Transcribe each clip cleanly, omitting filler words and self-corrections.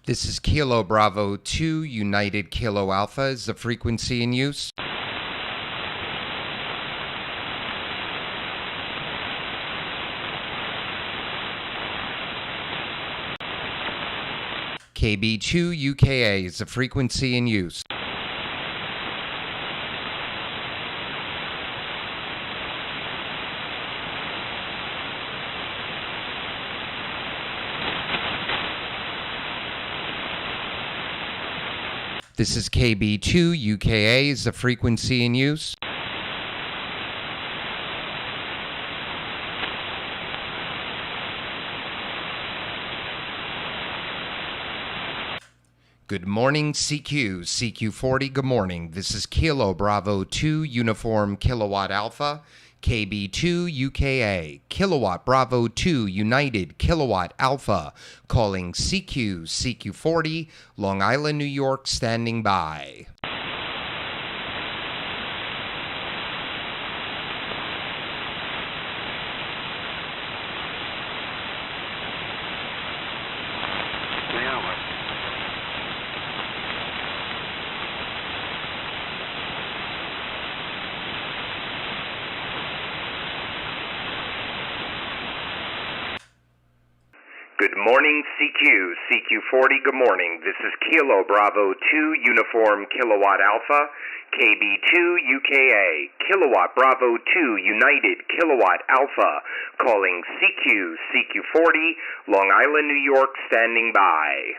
This is Kilo Bravo 2 United Kilo Alpha. Is the frequency in use? KB2UKA is the frequency in use. This is KB2UKA is the frequency in use. Good morning, CQ40, good morning. This is Kilo Bravo 2 Uniform Kilowatt Alpha, KB2UKA, Kilowatt Bravo 2 United Kilowatt Alpha, calling CQ40, Long Island, New York, standing by. Good morning, CQ40, good morning. This is Kilo Bravo 2 Uniform Kilowatt Alpha, KB2UKA, Kilowatt Bravo 2 United Kilowatt Alpha, calling CQ40, Long Island, New York, standing by.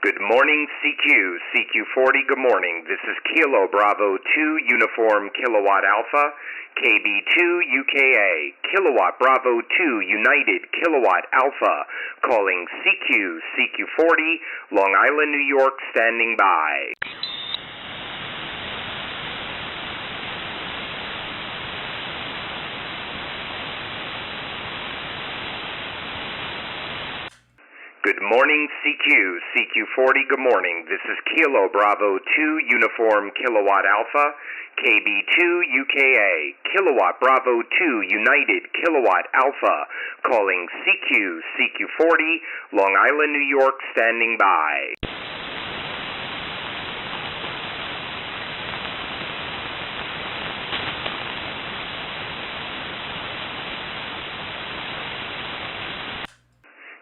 Good morning, CQ40, good morning. This is Kilo Bravo 2 Uniform Kilowatt Alpha, KB2UKA, Kilowatt Bravo 2 United Kilowatt Alpha, calling CQ40, Long Island, New York, standing by. Good morning, CQ40, good morning. This is Kilo Bravo 2 Uniform Kilowatt Alpha, KB2UKA, Kilowatt Bravo 2 United Kilowatt Alpha, calling CQ40, Long Island, New York, standing by.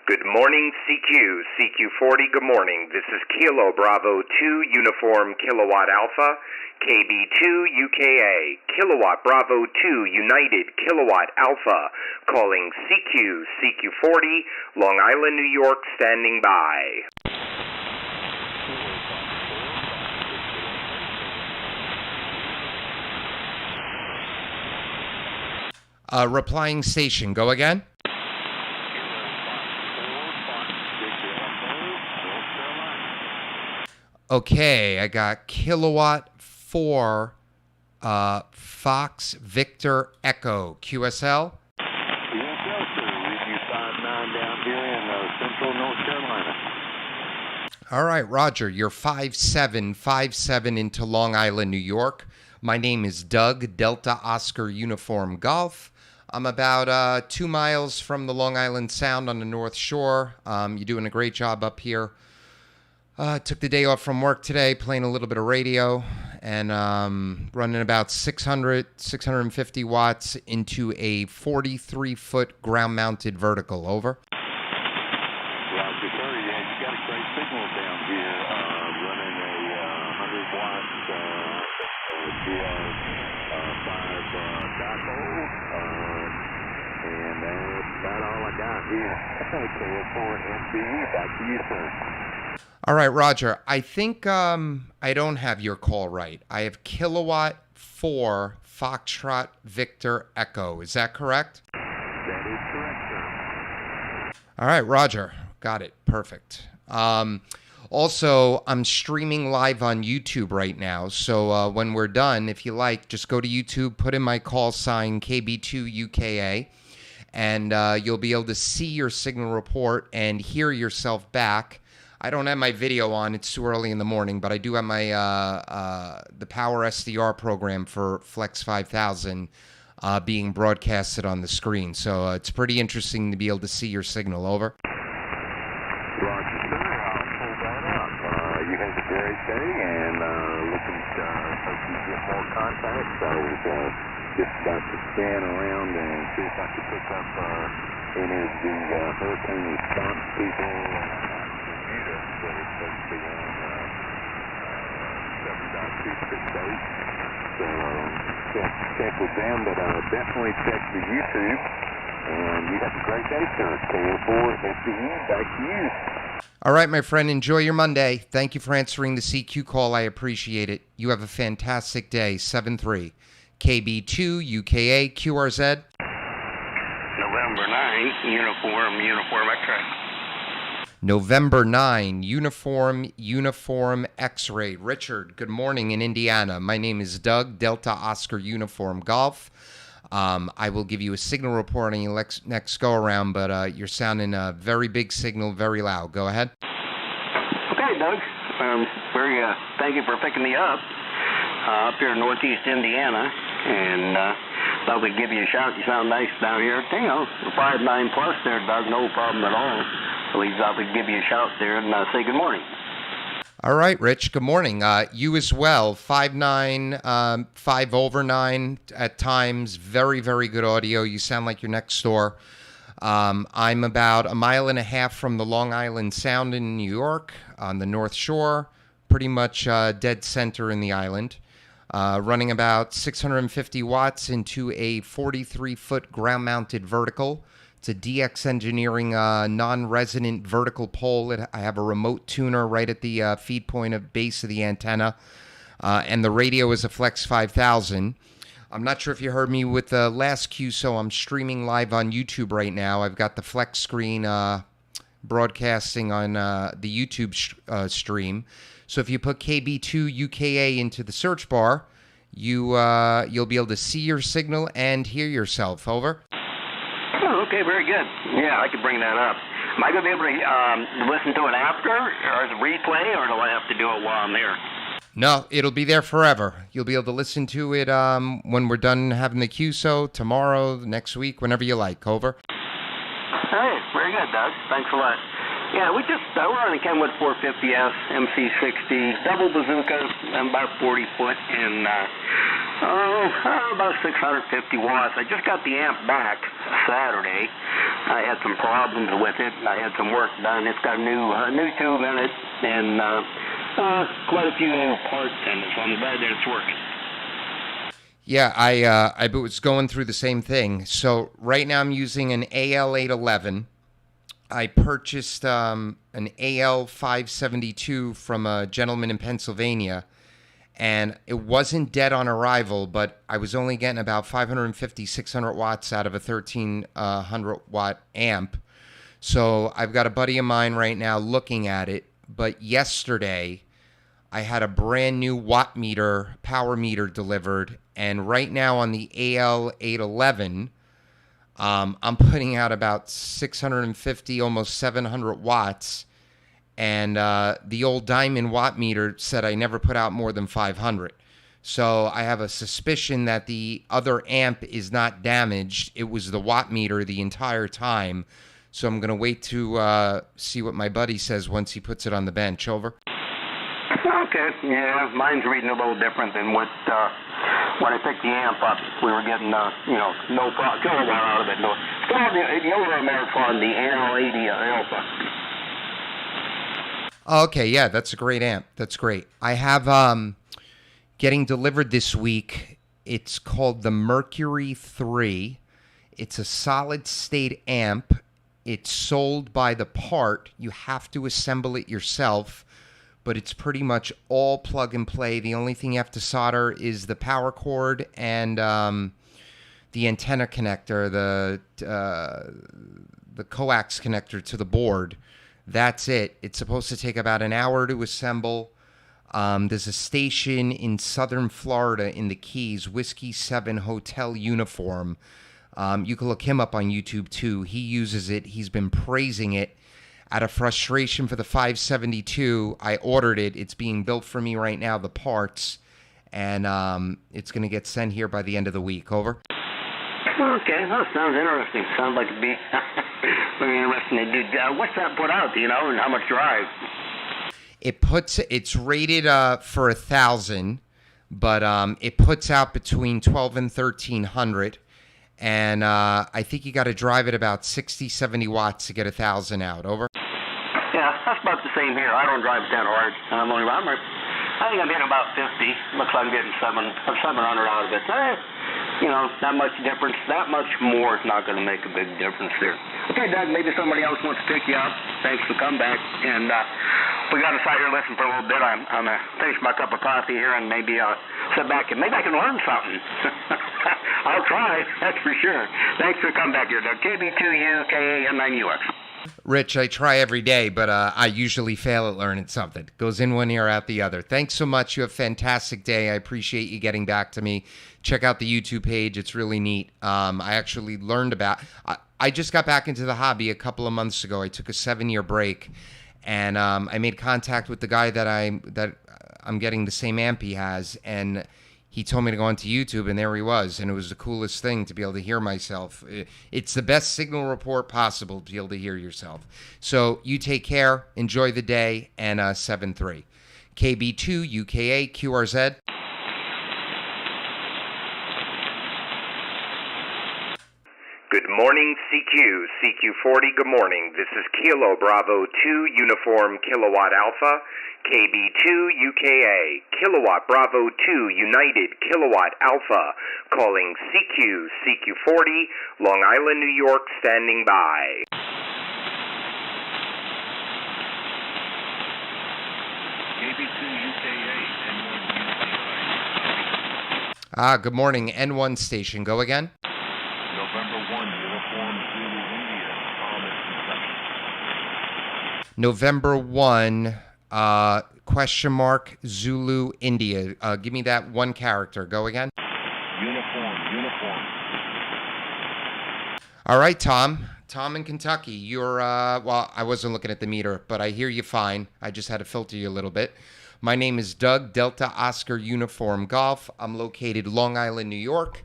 Good morning, CQ40, good morning. This is Kilo Bravo 2 Uniform Kilowatt Alpha, KB2UKA, Kilowatt Bravo 2 United Kilowatt Alpha, calling CQ40, Long Island, New York, standing by. Replying station, go again. Okay, I got Kilowatt 4, Fox Victor Echo, QSL. QSL, sir. Review 59 down here in central North Carolina. All right, Roger, you're 5757 into Long Island, New York. My name is Doug, Delta Oscar Uniform Golf. I'm about 2 miles from the Long Island Sound on the North Shore. You're doing a great job up here. Took the day off from work today, playing a little bit of radio, and running about 650 watts into a 43-foot ground-mounted vertical. Over. Roger, sir. Yeah, you got a great signal down here. Running a 100 watts GR5 dipole, and that's about all I got here. Okay, report MBE. Back to you, sir. All right, Roger. I think I don't have your call right. I have Kilowatt 4 Foxtrot Victor Echo. Is that correct? That is correct, sir. All right, Roger. Got it. Perfect. Also, I'm streaming live on YouTube right now. So when we're done, if you like, just go to YouTube, put in my call sign KB2UKA, and you'll be able to see your signal report and hear yourself back. I don't have my video on. It's too early in the morning, but I do have my the Power SDR program for Flex 5000 being broadcasted on the screen. So it's pretty interesting to be able to see your signal. Over. Roger, sir. I'll pull that up. You have a great day, and looking to hope you get more contacts. I was just about to scan around and see if I could pick up any of the hurricane response people units that are supposed to be on 7.268. So check with them, but definitely check the YouTube. And you have a great day, sir. KB2UKA, back to you. All right, my friend, enjoy your Monday. Thank you for answering the CQ call. I appreciate it. You have a fantastic day. 7-3. KB2UKA, QRZ. November 9, uniform X-ray. November 9, uniform X-ray. Richard, good morning in Indiana. My name is Doug, Delta Oscar Uniform Golf. I will give you a signal report on your next go-around, but you're sounding a very big signal, very loud. Go ahead. Okay, Doug. Thank you for picking me up here in northeast Indiana, and thought we'd give you a shout. You sound nice down here. You know, 5.9 plus there, Doug. No problem at all. So we thought we'd give you a shout there and say good morning. All right, Rich. Good morning. You as well. 5.9, 5 over 9 at times. Very, very good audio. You sound like you're next door. I'm about 1.5 miles from the Long Island Sound in New York on the North Shore, pretty much dead center in the island. Running about 650 watts into a 43-foot ground-mounted vertical. It's a DX Engineering non-resonant vertical pole. I have a remote tuner right at the feed point of base of the antenna. And the radio is a Flex 5000. I'm not sure if you heard me with the last cue, so I'm streaming live on YouTube right now. I've got the Flex screen broadcasting on the YouTube stream. So if you put KB2UKA into the search bar, you'll be able to see your signal and hear yourself. Over. Oh, okay, very good. Yeah, I could bring that up. Am I going to be able to listen to it after, or as a replay, or do I have to do it while I'm there? No, it'll be there forever. You'll be able to listen to it when we're done having the QSO, tomorrow, next week, whenever you like. Over. All right, very good, Doug. Thanks a lot. Yeah, we're on the Kenwood 450S MC60 double bazooka, about 40 foot, and about 650 watts. I just got the amp back Saturday. I had some problems with it. I had some work done. It's got a new tube in it, and quite a few new parts in it, so I'm glad that it's working. Yeah, I was going through the same thing. So right now I'm using an AL811. I purchased an AL572 from a gentleman in Pennsylvania, and it wasn't dead on arrival, but I was only getting about 550, 600 watts out of a 1300 watt amp. So I've got a buddy of mine right now looking at it, but yesterday I had a brand new watt meter, power meter delivered, and right now on the AL811, I'm putting out about 650, almost 700 watts, and the old diamond watt meter said I never put out more than 500. So I have a suspicion that the other amp is not damaged. It was the watt meter the entire time. So I'm going to wait to see what my buddy says once he puts it on the bench. Over. Okay, yeah, mine's reading a little different than what, when I picked the amp up, we were getting, no kilowatt out of it. No, you know what I'm on the N80 Alpha. Okay, yeah, that's a great amp. That's great. I have getting delivered this week. It's called the Mercury 3. It's a solid-state amp. It's sold by the part. You have to assemble it yourself, but it's pretty much all plug and play. The only thing you have to solder is the power cord and the antenna connector, the coax connector to the board. That's it. It's supposed to take about an hour to assemble. There's a station in southern Florida in the Keys, Whiskey 7 Hotel Uniform. You can look him up on YouTube too. He uses it. He's been praising it Out of frustration for the 572, I ordered it. It's being built for me right now, the parts, and it's going to get sent here by the end of the week. Over. Okay, that sounds interesting. Sounds like it'd be very interesting to do. What's that put out, do you know, and how much drive? It's rated for 1,000, but it puts out between 12 and 1,300. And I think you got to drive it about 60, 70 watts to get 1,000 out. Over. Yeah, that's about the same here. I don't drive that hard. I think I'm getting about 50. Looks like I'm getting 700 out of it. Not much difference. That much more is not going to make a big difference there. Okay, Doug, maybe somebody else wants to pick you up. Thanks for coming back. And we got to sit here and listen for a little bit. I'm going to finish my cup of coffee here and maybe sit back and maybe I can learn something. I'll try, that's for sure. Thanks for coming back here, Doug. KB2UKA M9UX. Rich, I try every day, but I usually fail at learning something. Goes in one ear, out the other. Thanks so much. You have a fantastic day. I appreciate you getting back to me. Check out the YouTube page. It's really neat. I actually learned about... I just got back into the hobby a couple of months ago. I took a 7-year break, and I made contact with the guy that I'm getting the same amp he has, and he told me to go onto YouTube, and there he was, and it was the coolest thing to be able to hear myself. It's the best signal report possible to be able to hear yourself. So you take care, enjoy the day, and 7-3. KB2UKA QRZ. Good morning, CQ40, good morning. This is Kilo Bravo 2 Uniform Kilowatt Alpha, KB2UKA, Kilowatt Bravo 2 United Kilowatt Alpha, calling CQ40, Long Island, New York, standing by. KB2UKA, N1 good morning, N1 station. Go again. November 1, question mark, Zulu, India. Give me that one character. Go again. Uniform. All right, Tom. Tom in Kentucky. You're, well, I wasn't looking at the meter, but I hear you fine. I just had to filter you a little bit. My name is Doug, Delta Oscar Uniform Golf. I'm located Long Island, New York,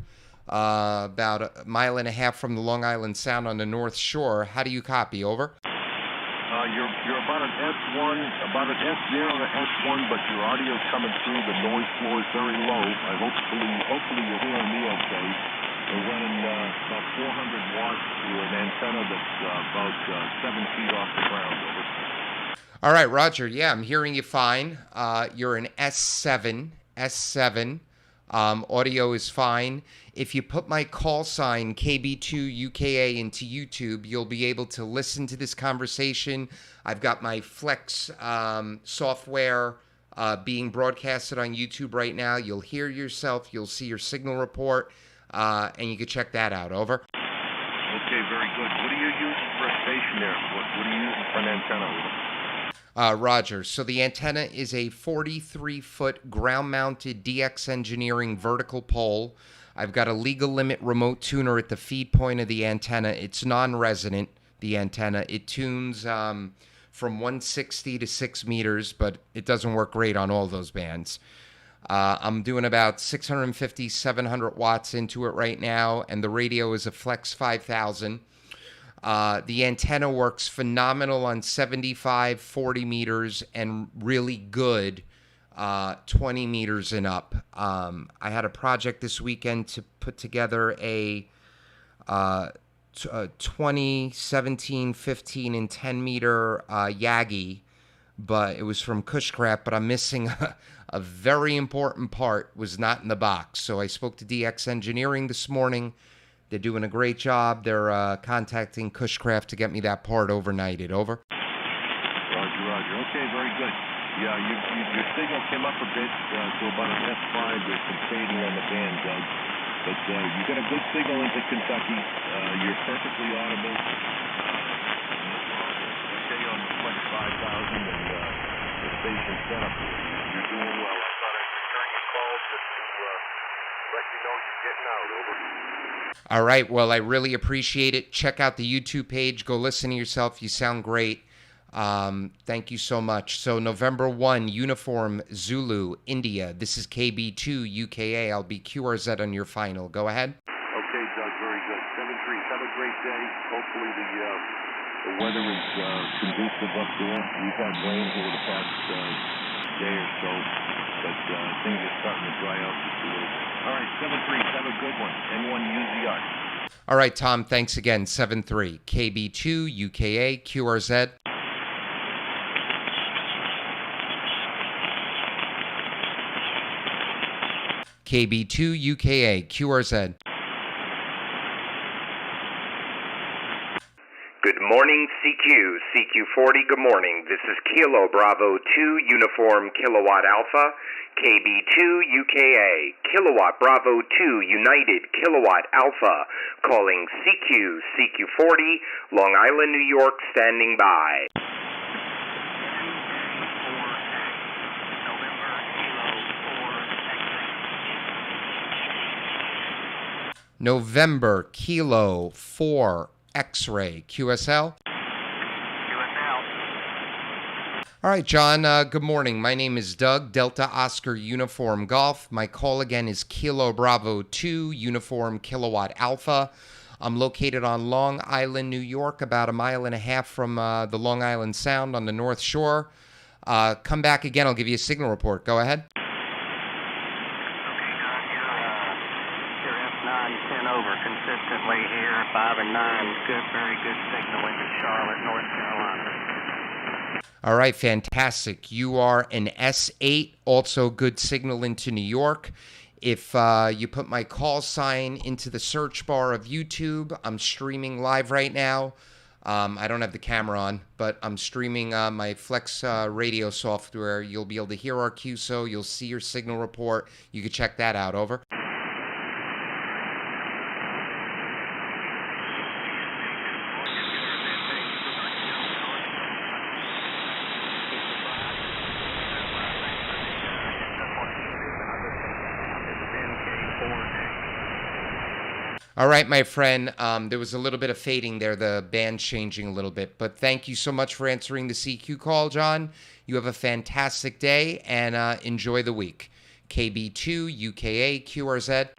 about a mile and a half from the Long Island Sound on the North Shore. How do you copy? Over. You're about an S1, about an S0 to S1, but your audio's coming through. The noise floor is very low. Hopefully you're hearing me okay. We're running about 400 watts through an antenna that's about 7 feet off the ground. Over. All right, Roger. Yeah, I'm hearing you fine. You're an S7. Audio is fine. If you put my call sign KB2UKA into YouTube, you'll be able to listen to this conversation. I've got my Flex software being broadcasted on YouTube right now. You'll hear yourself. You'll see your signal report, and you can check that out. Over. Okay, very good. What are you using for a station there? What are you using for an antenna? Roger. So the antenna is a 43-foot ground-mounted DX Engineering vertical pole. I've got a legal limit remote tuner at the feed point of the antenna. It's non-resonant, the antenna. It tunes from 160 to 6 meters, but it doesn't work great on all those bands. I'm doing about 650, 700 watts into it right now, and the radio is a Flex 5000. The antenna works phenomenal on 75, 40 meters, and really good 20 meters and up. I had a project this weekend to put together a 20, 17, 15, and 10 meter Yagi, but it was from Cushcraft, but I'm missing a very important part, was not in the box. So I spoke to DX Engineering this morning. They're doing a great job. They're contacting Cushcraft to get me that part overnighted. Over. Roger. Okay, very good. Yeah, your signal came up a bit to about an S5. There's some fading on the band, Doug. But you got a good signal into Kentucky. You're perfectly audible. Okay, on the Flex 5000 and the station setup. You're doing well. I thought I'd return your call just to let you know you're getting out. Over. All right. Well, I really appreciate it. Check out the YouTube page. Go listen to yourself. You sound great. Thank you so much. So November 1, Uniform Zulu, India. This is KB2UKA. I'll be QRZ on your final. Go ahead. Okay, Doug, very good. 7-3. Have a great day. Hopefully the weather is conducive up there. We've had rain over the past day or so, but things are starting to dry out just a little bit. All right, 7-3. Have a good one. N1 use the ice. All right, Tom, thanks again. 7-3. KB2UKA, QRZ. KB2UKA, QRZ. Good morning, CQ. CQ40, good morning. This is Kilo Bravo 2, Uniform Kilowatt Alpha, KB2UKA, Kilowatt Bravo 2, United Kilowatt Alpha, calling CQ, CQ40, Long Island, New York, standing by. November Kilo 4 X-ray QSL. All right, John, good morning. My name is Doug, Delta Oscar Uniform Golf. My call again is Kilo Bravo 2 Uniform Kilowatt Alpha. I'm located on Long Island, New York, about 1.5 miles from the Long Island Sound on the North Shore. Come back again. I'll give you a signal report. Go ahead. Over consistently here, 5 and 9, good, very good signal into Charlotte, North Carolina. All right, fantastic. You are an S8, also good signal into New York. If you put my call sign into the search bar of YouTube, I'm streaming live right now. I don't have the camera on, but I'm streaming my Flex radio software. You'll be able to hear our QSO. You'll see your signal report. You can check that out. Over. All right, my friend, there was a little bit of fading there, the band changing a little bit, but thank you so much for answering the CQ call, John. You have a fantastic day, and enjoy the week. KB2UKA, QRZ.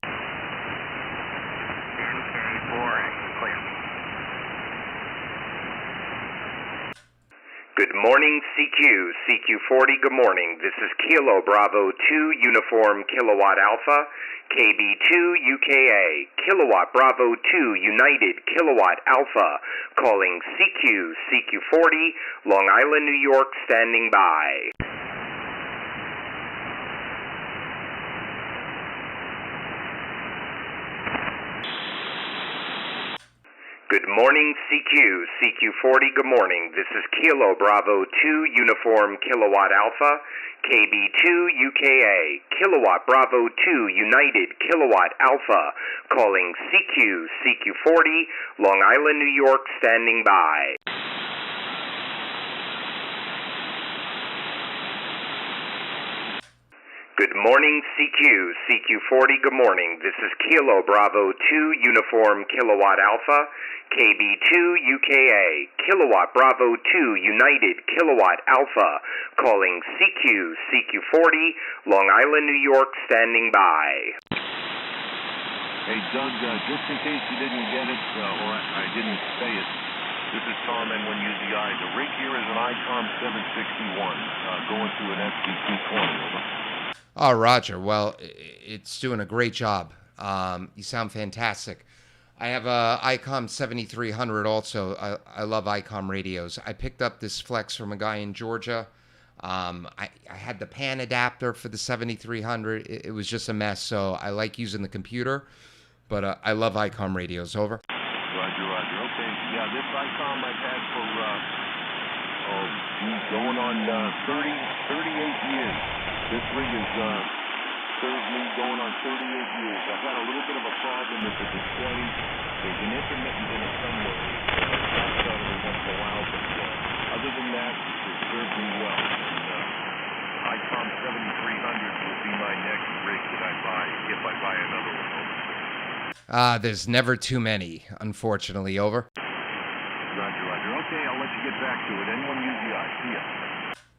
Good morning, CQ. CQ40, good morning. This is Kilo Bravo 2, Uniform Kilowatt Alpha, KB2UKA, Kilowatt Bravo 2, United Kilowatt Alpha, calling CQ, CQ40, Long Island, New York, standing by. Good morning, CQ. CQ40, good morning. This is Kilo Bravo 2, Uniform Kilowatt Alpha, KB2UKA, Kilowatt Bravo 2, United Kilowatt Alpha, calling CQ, CQ40, Long Island, New York, standing by. Good morning, CQ. CQ40, good morning. This is Kilo Bravo 2, Uniform Kilowatt Alpha, KB2UKA, Kilowatt Bravo 2, United Kilowatt Alpha, calling CQ, CQ40, Long Island, New York, standing by. Hey, Doug, just in case you didn't get it, or I didn't say it, this is Tom N1UZI. The rig here is an ICOM 761, going through an SB220. Over. Oh, Roger. Well, it's doing a great job. You sound fantastic. I have a ICOM 7300 also. I love ICOM radios. I picked up this Flex from a guy in Georgia. I had the pan adapter for the 7300. It was just a mess, so I like using the computer. But I love ICOM radios. Over. Roger, Roger. Okay, yeah, this ICOM I've had for going on 38 years. This rig has served me going on 38 years. I've had a little bit of a problem with the display. There's an intermittent in it somewhere. That's every once in a while, but other than that, it's served me well. And ICOM 7300 will be my next rig that I buy, if I buy another one. There's never too many, unfortunately. Over. Roger, Roger. Okay, I'll let you get back to it. N1UZI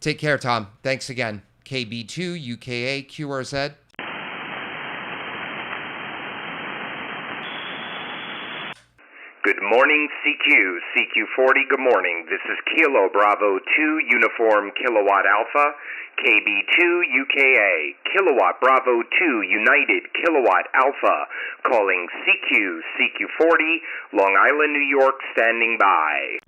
Take care, Tom. Thanks again. KB2UKA QRZ. Good morning, CQ40, good morning. This is Kilo Bravo 2 Uniform Kilowatt Alpha, KB2UKA, Kilowatt Bravo 2 United Kilowatt Alpha, calling CQ40, Long Island, New York, standing by.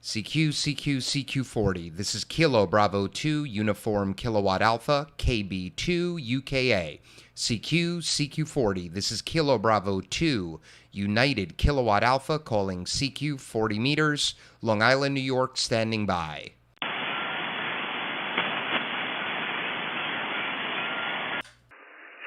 CQ40. This is Kilo Bravo 2 Uniform Kilowatt Alpha, KB2UKA. CQ40. This is Kilo Bravo 2 United Kilowatt Alpha, calling CQ 40 meters, Long Island, New York, standing by.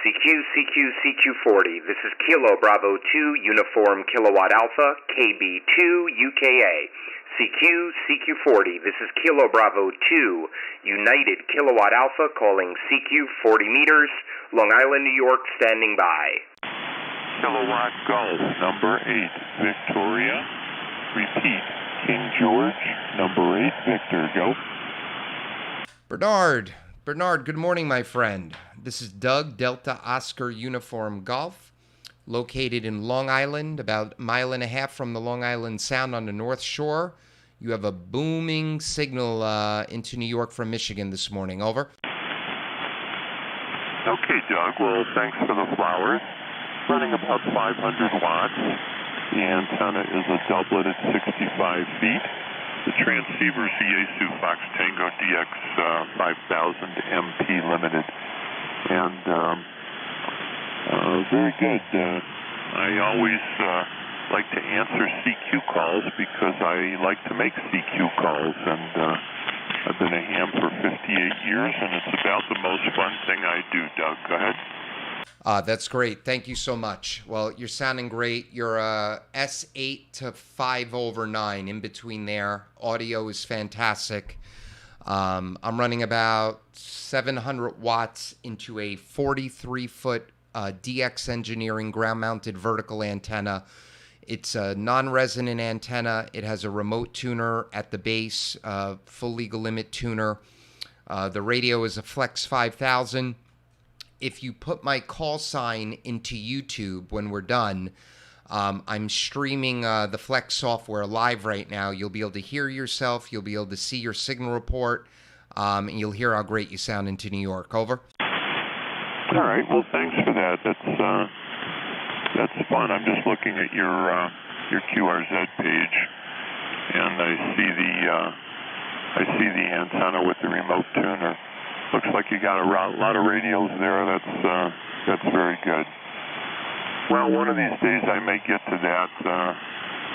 CQ40. This is Kilo Bravo 2 Uniform Kilowatt Alpha, KB2UKA. CQ40. This is Kilo Bravo 2 United Kilowatt Alpha, calling CQ 40 meters, Long Island, New York, standing by. Kilowatt Golf, number 8, Victoria. Repeat, King George, number 8, Victor. Go. Bernard, good morning, my friend. This is Doug, Delta Oscar Uniform Golf, located in Long Island, about a mile and a half from the Long Island Sound on the North Shore. You have a booming signal into New York from Michigan this morning. Over. Okay, Doug. Well, thanks for the flowers. Running about 500 watts. The antenna is a doublet at 65 feet. The transceiver is the Yaesu Fox Tango DX 5000 MP Limited. And very good. I always like to answer CQ calls because I like to make CQ calls, and I've been a ham for 58 years, and it's about the most fun thing I do. Doug, go ahead. That's great. Thank you so much. Well, you're sounding great. You're S8 to 5/9 in between there. Audio is fantastic. I'm running about 700 watts into a 43-foot DX Engineering ground-mounted vertical antenna. It's a non-resonant antenna. It has a remote tuner at the base, full legal limit tuner. The radio is a Flex 5000. If you put my call sign into YouTube when we're done, I'm streaming the Flex software live right now. You'll be able to hear yourself. You'll be able to see your signal report, and you'll hear how great you sound into New York. Over. All right. Well, thanks for that. That's fun. I'm just looking at your QRZ page, and I see the antenna with the remote tuner. Looks like you got a lot of radios there. That's very good. Well, one of these days I may get to that.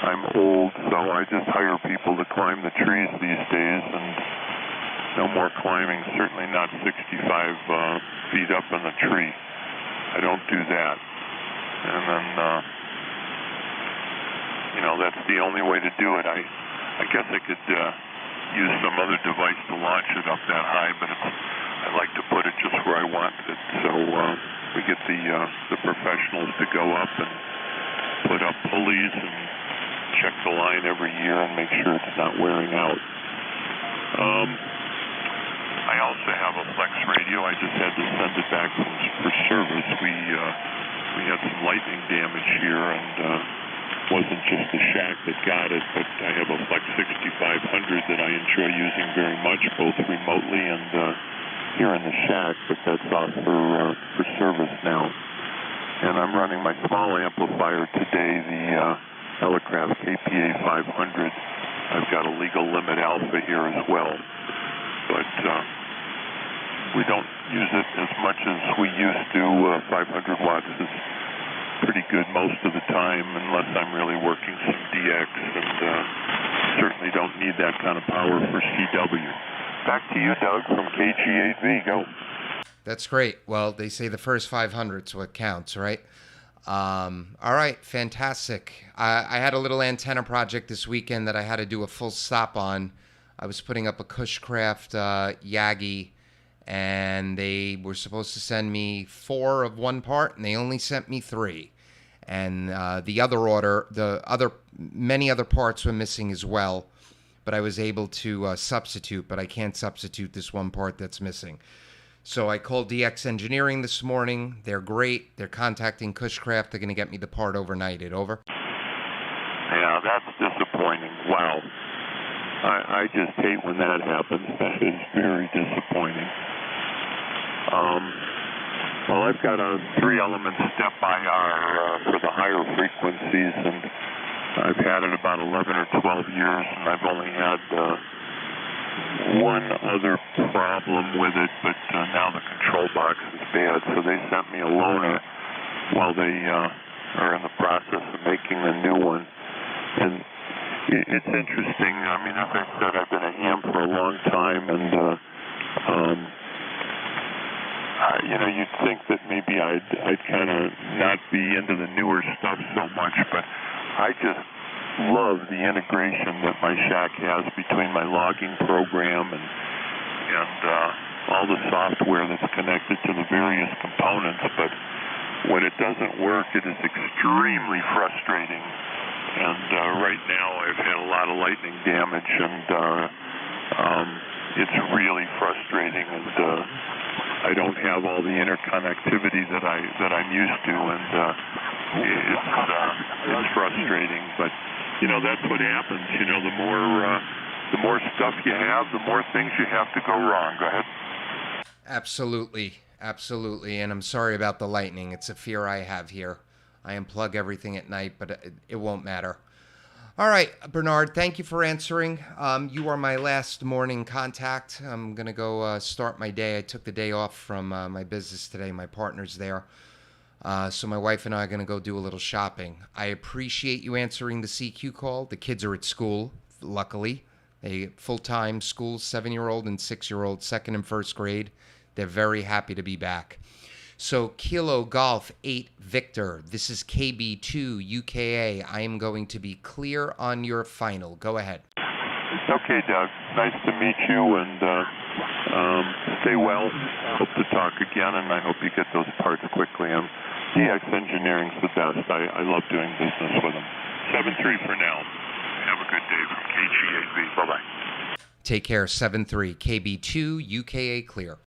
I'm old, so I just hire people to climb the trees these days, and no more climbing. Certainly not 65 feet up in the tree. I don't do that. And then, that's the only way to do it. I guess I could use some other device to launch it up that high, but I like to put it just where I want it. So we get the professionals to go up and put up pulleys and check the line every year and make sure it's not wearing out. I also have a Flex radio. I just had to send it back for service. We had some lightning damage here, and wasn't just the shack that got it, but I have a Flex 6500 that I enjoy using very much, both remotely and here in the shack, but that's off for service now. And I'm running my small amplifier today, the Elecraft KPA 500. I've got a legal limit alpha here as well, but we don't use it as much as we used to. 500 watts is pretty good most of the time, unless I'm really working some DX, and certainly don't need that kind of power for CW. Back to you, Doug, from KG8V. Go. That's great. Well, they say the first 500's what counts, right? All right, fantastic. I had a little antenna project this weekend that I had to do a full stop on. I was putting up a Cushcraft Yagi, and they were supposed to send me 4 of one part, and they only sent me 3. And many other parts were missing as well, but I was able to substitute, but I can't substitute this one part that's missing. So I called DX Engineering this morning. They're great. They're contacting Cushcraft. They're going to get me the part overnighted. Over. Yeah, that's disappointing. Wow. I just hate when that happens. That is very disappointing. Well, I've got a 3-element step IR for the higher frequencies, and I've had it about 11 or 12 years, and I've only had one other problem with it, but now the control box is bad, so they sent me a loaner while they are in the process of making the new one. And it's interesting. I mean, as I said, I've been a ham for a long time, and you'd think that maybe I'd kind of not be into the newer stuff so much, but I just love the integration that my shack has between my logging program and all the software that's connected to the various components. But when it doesn't work, it is extremely frustrating. And right now I've had a lot of lightning damage, and it's really frustrating. And I don't have all the interconnectivity that I'm used to, and it's frustrating. But that's what happens. The more stuff you have, the more things you have to go wrong. Go ahead. Absolutely, and I'm sorry about the lightning. It's a fear I have here. I unplug everything at night, but it won't matter. All right, Bernard, thank you for answering. You are my last morning contact. I'm going to go start my day. I took the day off from my business today. My partner's there. So my wife and I are going to go do a little shopping. I appreciate you answering the CQ call. The kids are at school, luckily. They full-time school, 7-year-old and 6-year-old, second and first grade. They're very happy to be back. So Kilo Golf 8 Victor, this is KB2UKA. I am going to be clear on your final. Go ahead. Okay, Doug. Nice to meet you, and stay well. Hope to talk again, and I hope you get those parts quickly. DX Engineering's the best. I love doing business with them. 7-3 for now. Have a good day from KGAV. Bye-bye. Take care. 7-3. KB2UKA clear.